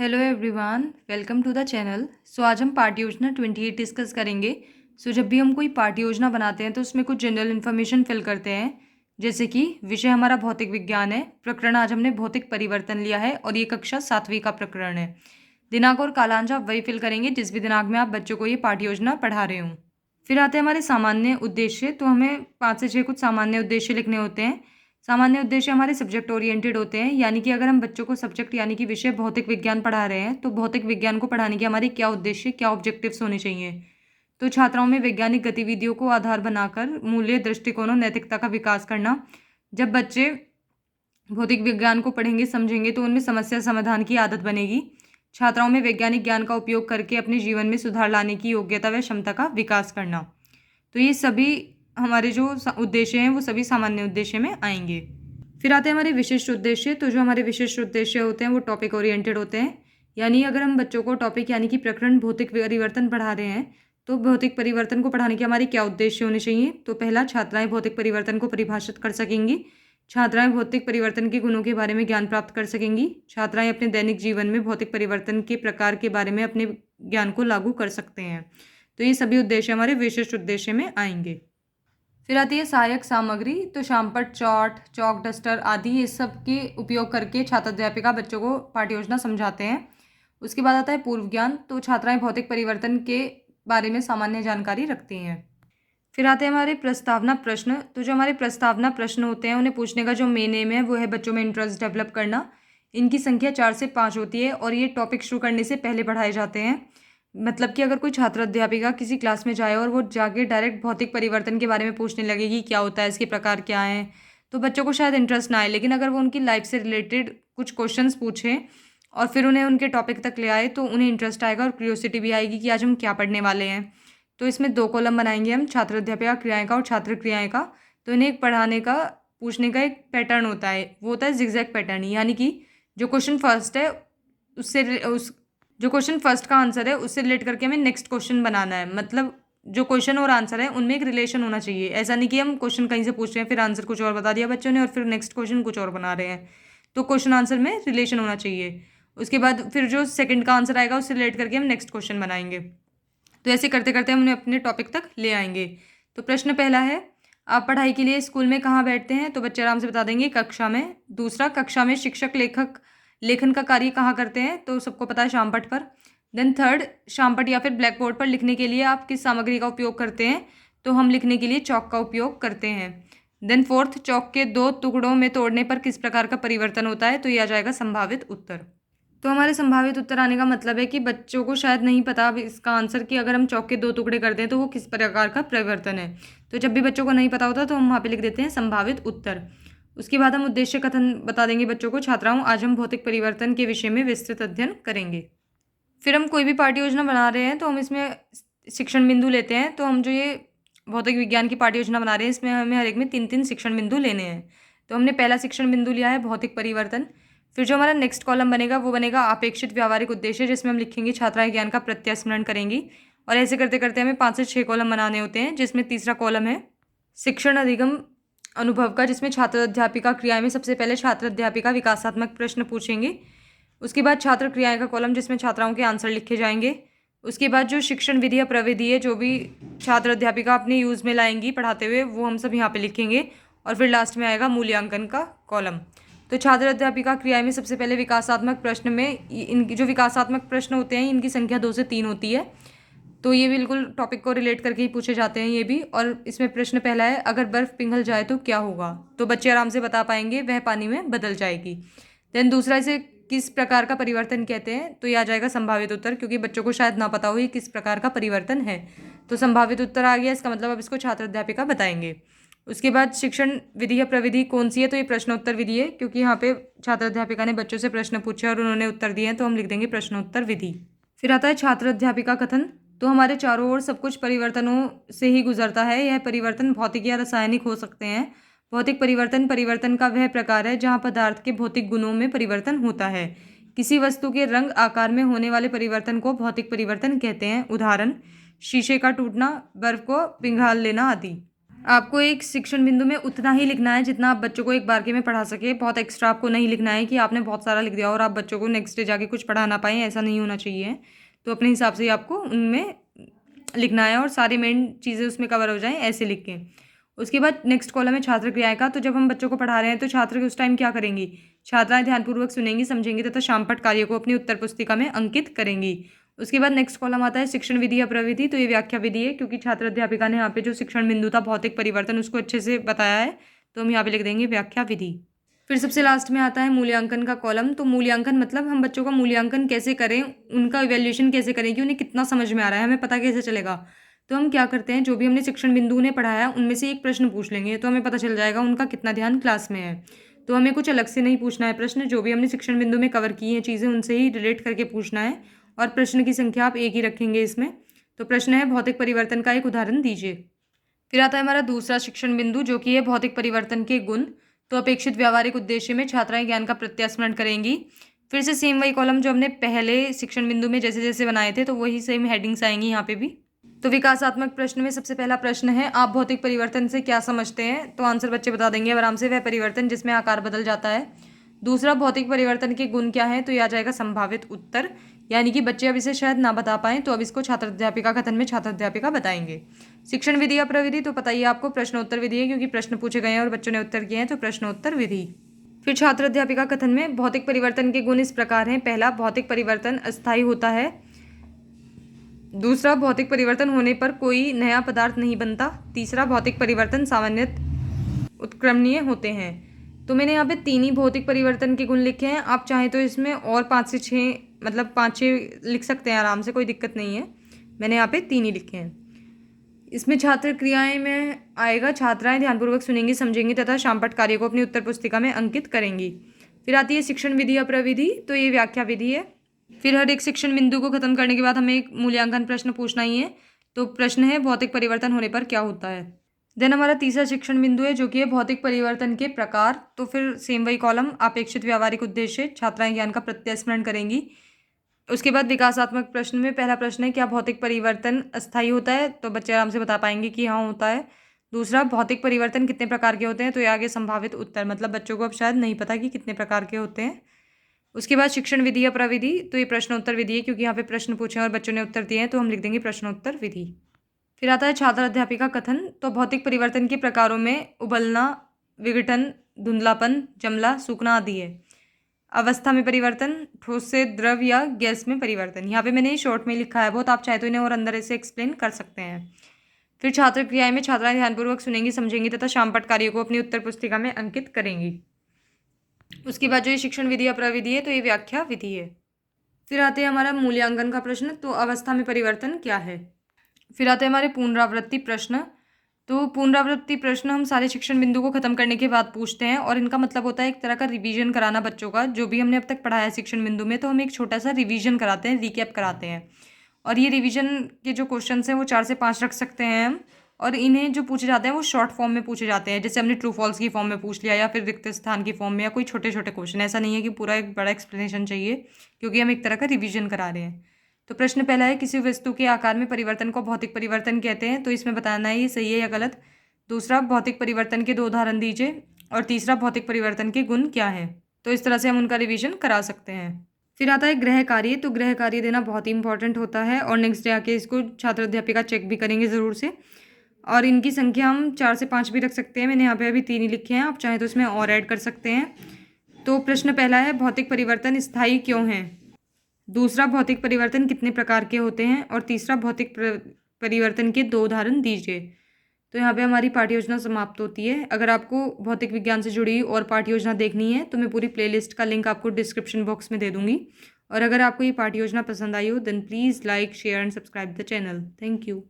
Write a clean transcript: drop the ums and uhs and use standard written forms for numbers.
Hello everyone, welcome to the channel. आज हम पाठ्य योजना 28 डिस्कस करेंगे। जब भी हम कोई पाठ्य योजना बनाते हैं तो उसमें कुछ जनरल इन्फॉर्मेशन फिल करते हैं। जैसे कि विषय हमारा भौतिक विज्ञान है, प्रकरण आज हमने भौतिक परिवर्तन लिया है और ये कक्षा 7वीं का प्रकरण है। दिनांक और कालांश आप वही फिल करेंगे जिस भी दिनांक में आप बच्चों को ये पाठ्य योजना पढ़ा रहे हों। फिर आते हैं हमारे सामान्य उद्देश्य। तो हमें 5 से 6 कुछ सामान्य उद्देश्य लिखने होते हैं। सामान्य उद्देश्य हमारे सब्जेक्ट ओरिएंटेड होते हैं, यानी कि अगर हम बच्चों को सब्जेक्ट यानी कि विषय भौतिक विज्ञान पढ़ा रहे हैं तो भौतिक विज्ञान को पढ़ाने के हमारे क्या उद्देश्य, क्या ऑब्जेक्टिव्स होने चाहिए। तो छात्राओं में वैज्ञानिक गतिविधियों को आधार बनाकर मूल्य, दृष्टिकोण और नैतिकता का विकास करना। जब बच्चे भौतिक विज्ञान को पढ़ेंगे, समझेंगे तो उनमें समस्या समाधान की आदत बनेगी। छात्राओं में वैज्ञानिक ज्ञान का उपयोग करके अपने जीवन में सुधार लाने की योग्यता व क्षमता का विकास करना। तो ये सभी हमारे जो उद्देश्य हैं वो सभी सामान्य उद्देश्य में आएंगे। फिर आते हैं हमारे विशिष्ट उद्देश्य। तो जो हमारे विशिष्ट उद्देश्य होते हैं वो टॉपिक ओरिएंटेड होते हैं, यानी अगर हम बच्चों को टॉपिक यानी कि प्रकरण भौतिक परिवर्तन पढ़ा रहे हैं तो भौतिक परिवर्तन को पढ़ाने के हमारे क्या उद्देश्य होने चाहिए। तो पहला, छात्राएं भौतिक परिवर्तन को परिभाषित कर सकेंगी। छात्राएं भौतिक परिवर्तन के गुणों के बारे में ज्ञान प्राप्त कर सकेंगी। छात्राएं अपने दैनिक जीवन में भौतिक परिवर्तन के प्रकार के बारे में अपने ज्ञान को लागू कर सकते हैं। तो ये सभी उद्देश्य हमारे विशिष्ट उद्देश्य में आएंगे। फिर आती है सहायक सामग्री। तो शामपट, चार्ट, चौक, डस्टर आदि ये सब के उपयोग करके छात्र अध्यापिका बच्चों को पाठ्य योजना समझाते हैं। उसके बाद आता है पूर्व ज्ञान। तो छात्राएं भौतिक परिवर्तन के बारे में सामान्य जानकारी रखती हैं। फिर आते हैं हमारे प्रस्तावना प्रश्न। तो जो हमारे प्रस्तावना प्रश्न होते हैं उन्हें पूछने का जो मेन एम है वो है बच्चों में इंटरेस्ट डेवलप करना। इनकी संख्या 4 से 5 होती है और ये टॉपिक शुरू करने से पहले पढ़ाए जाते हैं। मतलब कि अगर कोई छात्र अध्यापिका किसी क्लास में जाए और वो जाके डायरेक्ट भौतिक परिवर्तन के बारे में पूछने लगे कि क्या होता है, इसके प्रकार क्या हैं, तो बच्चों को शायद इंटरेस्ट ना आए। लेकिन अगर वो उनकी लाइफ से रिलेटेड कुछ क्वेश्चंस पूछें और फिर उन्हें उनके टॉपिक तक ले आए तो उन्हें इंटरेस्ट आएगा और क्यूरियोसिटी भी आएगी कि आज हम क्या पढ़ने वाले हैं। तो इसमें 2 कॉलम बनाएंगे हम, छात्र अध्यापिका क्रियाएँ का और छात्र क्रियाएँ का। तो इन्हें पढ़ाने का, पूछने का एक पैटर्न होता है, वो होता है जिगजैग पैटर्न। यानी कि जो क्वेश्चन फर्स्ट है उससे उस जो क्वेश्चन फर्स्ट का आंसर है उससे रिलेट करके हमें नेक्स्ट क्वेश्चन बनाना है। मतलब जो क्वेश्चन और आंसर है उनमें एक रिलेशन होना चाहिए। ऐसा नहीं कि हम क्वेश्चन कहीं से पूछ रहे हैं फिर आंसर कुछ और बता दिया बच्चों ने और फिर नेक्स्ट क्वेश्चन कुछ और बना रहे हैं। तो क्वेश्चन आंसर में रिलेशन होना चाहिए। उसके बाद फिर जो सेकंड का आंसर आएगा उससे रिलेट करके हम नेक्स्ट क्वेश्चन बनाएंगे। तो ऐसे करते करते हम उन्हें अपने टॉपिक तक ले आएंगे। तो प्रश्न पहला है, आप पढ़ाई के लिए स्कूल में कहाँ बैठते हैं। तो बच्चे आराम से बता देंगे, कक्षा में। दूसरा, कक्षा में शिक्षक लेखन का कार्य कहाँ करते हैं। तो सबको पता है, शामपट पर। देन थर्ड, शामपट या फिर ब्लैक बोर्ड पर लिखने के लिए आप किस सामग्री का उपयोग करते हैं। तो हम लिखने के लिए चौक का उपयोग करते हैं। देन फोर्थ, चौक के 2 टुकड़ों में तोड़ने पर किस प्रकार का परिवर्तन होता है। तो यह आ जाएगा संभावित उत्तर। तो हमारे संभावित उत्तर आने का मतलब है कि बच्चों को शायद नहीं पता अब इसका आंसर कि अगर हम चौक के 2 टुकड़े कर दें तो वो किस प्रकार का परिवर्तन है। तो जब भी बच्चों को नहीं पता होता तो हम वहाँ पे लिख देते हैं संभावित उत्तर। उसके बाद हम उद्देश्य कथन बता देंगे बच्चों को, छात्राओं आज हम भौतिक परिवर्तन के विषय में विस्तृत अध्ययन करेंगे। फिर हम कोई भी पाठ्य योजना बना रहे हैं तो हम इसमें शिक्षण बिंदु लेते हैं। तो हम जो ये भौतिक विज्ञान की पाठ्य योजना बना रहे हैं इसमें हमें हर एक में 3-3 शिक्षण बिंदु लेने हैं। तो हमने पहला शिक्षण बिंदु लिया है भौतिक परिवर्तन। फिर जो हमारा नेक्स्ट कॉलम बनेगा वो बनेगा अपेक्षित व्यावहारिक उद्देश्य, जिसमें हम लिखेंगे छात्राएं ज्ञान का प्रत्यास्मरण करेंगी। और ऐसे करते करते हमें 5 से 6 कॉलम बनाने होते हैं, जिसमें तीसरा कॉलम है शिक्षण अधिगम अनुभव का, जिसमें छात्र अध्यापिका क्रियाएं में सबसे पहले छात्र अध्यापिका विकासात्मक प्रश्न पूछेंगे। उसके बाद छात्र क्रियाएं का कॉलम, जिसमें छात्राओं के आंसर लिखे जाएंगे। उसके बाद जो शिक्षण विधि या प्रविधि है, जो भी छात्र अध्यापिका अपने यूज़ में लाएंगी पढ़ाते हुए, वो हम सब यहाँ पे लिखेंगे। और फिर लास्ट में आएगा मूल्यांकन का कॉलम। तो छात्र अध्यापिका क्रियाएं में सबसे पहले विकासात्मक प्रश्न में इनकी जो विकासात्मक प्रश्न होते हैं इनकी संख्या 2 से 3 होती है। तो ये बिल्कुल टॉपिक को रिलेट करके ही पूछे जाते हैं ये भी। और इसमें प्रश्न पहला है, अगर बर्फ़ पिघल जाए तो क्या होगा। तो बच्चे आराम से बता पाएंगे, वह पानी में बदल जाएगी। देन दूसरा, इसे किस प्रकार का परिवर्तन कहते हैं। तो ये आ जाएगा संभावित उत्तर, क्योंकि बच्चों को शायद ना पता हो ये किस प्रकार का परिवर्तन है। तो संभावित उत्तर आ गया, इसका मतलब अब इसको छात्र अध्यापिका बताएंगे। उसके बाद शिक्षण विधि या प्रविधि कौन सी है। तो ये प्रश्नोत्तर विधि है, क्योंकि यहाँ पे छात्र अध्यापिका ने बच्चों से प्रश्न पूछे और उन्होंने उत्तर दिए हैं, तो हम लिख देंगे प्रश्नोत्तर विधि। फिर आता है छात्र अध्यापिका कथन। तो हमारे चारों ओर सब कुछ परिवर्तनों से ही गुजरता है। यह परिवर्तन भौतिक या रासायनिक हो सकते हैं। भौतिक परिवर्तन परिवर्तन का वह प्रकार है जहाँ पदार्थ के भौतिक गुणों में परिवर्तन होता है। किसी वस्तु के रंग आकार में होने वाले परिवर्तन को भौतिक परिवर्तन कहते हैं। उदाहरण, शीशे का टूटना, बर्फ को पिघल लेना आदि। आपको एक शिक्षण बिंदु में उतना ही लिखना है जितना आप बच्चों को एक बार के में पढ़ा सके। बहुत एक्स्ट्रा आपको नहीं लिखना है कि आपने बहुत सारा लिख दिया और आप बच्चों को नेक्स्ट डे जाके कुछ पढ़ा ना पाएँ, ऐसा नहीं होना चाहिए। तो अपने हिसाब से ही आपको उनमें लिखना है और सारी मेन चीज़ें उसमें कवर हो जाएँ, ऐसे लिख के। उसके बाद नेक्स्ट कॉलम है छात्र क्रियाएँ का। तो जब हम बच्चों को पढ़ा रहे हैं तो छात्र उस टाइम क्या करेंगी? छात्राएँ ध्यानपूर्वक सुनेंगी, समझेंगी तथा शामपट कार्य को अपनी उत्तर पुस्तिका में अंकित करेंगी। उसके बाद नेक्स्ट कॉलम आता है शिक्षण विधि या प्रविधि। तो ये व्याख्या विधि है, क्योंकि छात्र अध्यापिका ने यहाँ पे जो शिक्षण बिंदु था भौतिक परिवर्तन उसको अच्छे से बताया है, तो हम यहाँ पे लिख देंगे व्याख्या विधि। फिर सबसे लास्ट में आता है मूल्यांकन का कॉलम। तो मूल्यांकन मतलब हम बच्चों का मूल्यांकन कैसे करें, उनका इवैल्यूएशन कैसे करें कि उन्हें कितना समझ में आ रहा है, हमें पता कैसे चलेगा। तो हम क्या करते हैं, जो भी हमने शिक्षण बिंदु उन्हें पढ़ाया उनमें से एक प्रश्न पूछ लेंगे, तो हमें पता चल जाएगा उनका कितना ध्यान क्लास में है। तो हमें कुछ अलग से नहीं पूछना है प्रश्न, जो भी हमने शिक्षण बिंदु में कवर की हैं चीज़ें उनसे ही रिलेट करके पूछना है, और प्रश्न की संख्या आप एक ही रखेंगे इसमें। तो प्रश्न है भौतिक परिवर्तन का एक उदाहरण दीजिए। फिर आता है हमारा दूसरा शिक्षण बिंदु, जो कि है भौतिक परिवर्तन के गुण। तो अपेक्षित व्यावहारिक उद्देश्य में छात्राएं ज्ञान का प्रत्यास्मरण करेंगी। फिर से सेम वही कॉलम जो हमने पहले शिक्षण बिंदु में जैसे जैसे बनाए थे, तो वही सेम हेडिंग्स आएंगी यहाँ पे भी। तो विकासात्मक प्रश्न में सबसे पहला प्रश्न है, आप भौतिक परिवर्तन से क्या समझते हैं? तो आंसर बच्चे बता देंगे आराम से, वह परिवर्तन जिसमें आकार बदल जाता है। दूसरा, भौतिक परिवर्तन के गुण क्या हैं? तो ये आ जाएगा संभावित उत्तर, यानी कि बच्चे अब इसे शायद ना बता पाएं, तो अब इसको छात्र अध्यापिका कथन में छात्र अध्यापिका बताएंगे। शिक्षण विधि या प्रविधि, तो पता ही आपको प्रश्नोत्तर विधि है, क्योंकि प्रश्न पूछे गए हैं और बच्चों ने उत्तर किए हैं, तो प्रश्नोत्तर विधि। फिर छात्र अध्यापिका कथन में भौतिक परिवर्तन के गुण इस प्रकार हैं। पहला, भौतिक परिवर्तन अस्थायी होता है। दूसरा, भौतिक परिवर्तन होने पर कोई नया पदार्थ नहीं बनता। तीसरा, भौतिक परिवर्तन सामान्यतः उत्क्रमणीय होते हैं। तो मैंने यहाँ पे 3 ही भौतिक परिवर्तन के गुण लिखे हैं। आप चाहें तो इसमें और 5 से 6 मतलब 5-6 लिख सकते हैं आराम से, कोई दिक्कत नहीं है। मैंने यहाँ पे 3 ही लिखे हैं। इसमें छात्र क्रियाएं में आएगा, छात्राएं ध्यानपूर्वक सुनेंगी, समझेंगी तथा शामपट कार्य को अपनी उत्तर पुस्तिका में अंकित करेंगी। फिर आती है शिक्षण विधि या प्रविधि। तो ये व्याख्या विधि है। फिर हर एक शिक्षण बिंदु को खत्म करने के बाद हमें एक मूल्यांकन प्रश्न पूछना ही है। तो प्रश्न है भौतिक परिवर्तन होने पर क्या होता है। देन हमारा तीसरा शिक्षण बिंदु है, जो कि है भौतिक परिवर्तन के प्रकार। तो फिर सेम वही कॉलम, अपेक्षित व्यावहारिक उद्देश्य, छात्राएं ज्ञान का प्रत्यास्मरण करेंगी। उसके बाद विकासात्मक प्रश्न में पहला प्रश्न है, क्या भौतिक परिवर्तन अस्थायी होता है? तो बच्चे आराम से बता पाएंगे कि हाँ होता है। दूसरा, भौतिक परिवर्तन कितने प्रकार के होते हैं? तो ये आगे संभावित उत्तर, मतलब बच्चों को अब शायद नहीं पता कि कितने प्रकार के होते हैं। उसके बाद शिक्षण विधि या प्रविधि। तो ये प्रश्नोत्तर विधि है, क्योंकि यहाँ पे प्रश्न पूछे हैं और बच्चों ने उत्तर दिए हैं, तो हम लिख देंगे प्रश्नोत्तर विधि। फिर आता है छात्र अध्यापिका कथन। तो भौतिक परिवर्तन के प्रकारों में उबलना, विघटन, धुंधलापन, जमना, सूखना आदि है। अवस्था में परिवर्तन, ठोस से द्रव या गैस में परिवर्तन। यहाँ पे मैंने शॉर्ट में लिखा है बहुत, आप चाहे तो इन्हें और अंदर ऐसे एक्सप्लेन कर सकते हैं। फिर छात्र क्रियाएं में छात्राएं ध्यानपूर्वक सुनेंगी, समझेंगी तथा शामपट कार्य को अपनी उत्तर पुस्तिका में अंकित करेंगी। उसके बाद जो ये शिक्षण विधि या प्रविधि है, तो ये व्याख्या विधि है। फिर आते हैं हमारा मूल्यांकन का प्रश्न। तो अवस्था में परिवर्तन क्या है। फिर आते हैं हमारे पुनरावृत्ति प्रश्न। तो पुनरावृत्ति प्रश्न हम सारे शिक्षण बिंदु को खत्म करने के बाद पूछते हैं, और इनका मतलब होता है एक तरह का रिवीजन कराना बच्चों का। जो भी हमने अब तक पढ़ाया है शिक्षण बिंदु में, तो हम एक छोटा सा रिवीजन कराते हैं, रिकैप कराते हैं। और ये रिवीजन के जो क्वेश्चन हैं वो 4 से 5 रख सकते हैं हम, और इन्हें जो पूछे जाते हैं वो शॉर्ट फॉर्म में पूछे जाते हैं। जैसे हमने ट्रू फॉल्स की फॉर्म में पूछ लिया, या फिर रिक्त स्थान की फॉर्म में, या कोई छोटे छोटे क्वेश्चन। ऐसा नहीं है कि पूरा एक बड़ा एक्सप्लेनेशन चाहिए, क्योंकि हम एक तरह का रिवीजन करा रहे हैं। तो प्रश्न पहला है, किसी वस्तु के आकार में परिवर्तन को भौतिक परिवर्तन कहते हैं। तो इसमें बताना है ये सही है या गलत। दूसरा, भौतिक परिवर्तन के 2 उदाहरण दीजिए। और तीसरा, भौतिक परिवर्तन के गुण क्या हैं। तो इस तरह से हम उनका रिवीजन करा सकते हैं। फिर आता है गृह कार्य। तो गृह कार्य देना बहुत ही इंपॉर्टेंट होता है, और नेक्स्ट डे आके इसको छात्र अध्यापिका चेक भी करेंगे ज़रूर से। और इनकी संख्या हम 4 से 5 भी रख सकते हैं। मैंने यहाँ पे अभी 3 ही लिखे हैं, आप चाहें तो इसमें और ऐड कर सकते हैं। तो प्रश्न पहला है, भौतिक परिवर्तन स्थायी क्यों हैं। दूसरा, भौतिक परिवर्तन कितने प्रकार के होते हैं। और तीसरा, भौतिक परिवर्तन के 2 उदाहरण दीजिए। तो यहाँ पे हमारी पाठ्य योजना समाप्त होती है। अगर आपको भौतिक विज्ञान से जुड़ी और पाठ्य योजना देखनी है, तो मैं पूरी प्लेलिस्ट का लिंक आपको डिस्क्रिप्शन बॉक्स में दे दूँगी। और अगर आपको ये पाठ्य योजना पसंद आई हो, then please like, share and subscribe the channel. Thank you.